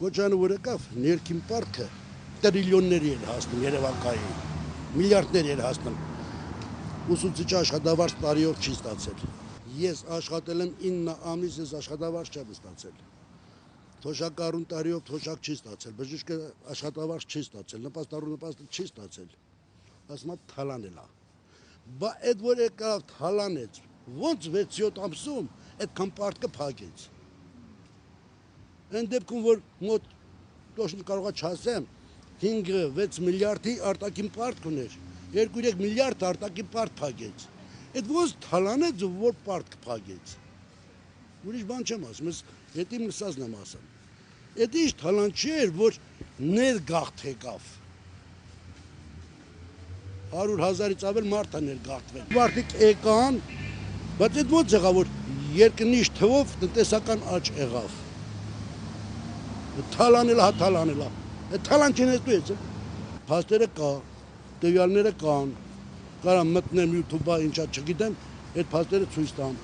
Կոչանը որ եկավ, ներքին պարտքը տրիլիոնների էր հասնում Երևակայի, միլիարդներ էր հասնում։ Ուսուցիչ աշխատավարձ տարիով չի ստացել։ Ես աշխատել եմ 9 ամիս, ես աշխատավարձ չեմ ստացել։ Թոշակառուն տարիով թոշակ չի ստացել, բժիշկը աշխատավարձ չի ստացել, նպաստառու չի ստացել։ Ասում եմ թալանել է։ Բա այդ որ եկավ թալանեց, ոնց 6-7 ամսում այդքան պարտքը փակեց։ Այն դեպքում որ մոտ точно կարող է չասեմ 5-6 միլիարդի արտաքին պարտ ուներ, 2-3 միլիարդ արտաքին պարտ փակեց։ Այդ ոնց թալանեց որ պարտ փակեց։ Ուրիշ բան չեմ ասում, ես հետի մսածն եմ ասում։ Այդ ինչ թալան չէր, որ ներգաղթ եկավ։ 100,000-ից ավել մարդ է ներգաղթվել։ Մարդիկ եկան, բայց այդ ոնց եղավ, որ երկնիշ թվով տնտեսական աճ եղավ։ Թալանել է։ Այդ թալան չնետու է։ Փաստերը կա, տվյալները կան, կարամ մտնեմ YouTube-ը, ինչա չգիտեմ, այդ փաստերը ցույց տամ։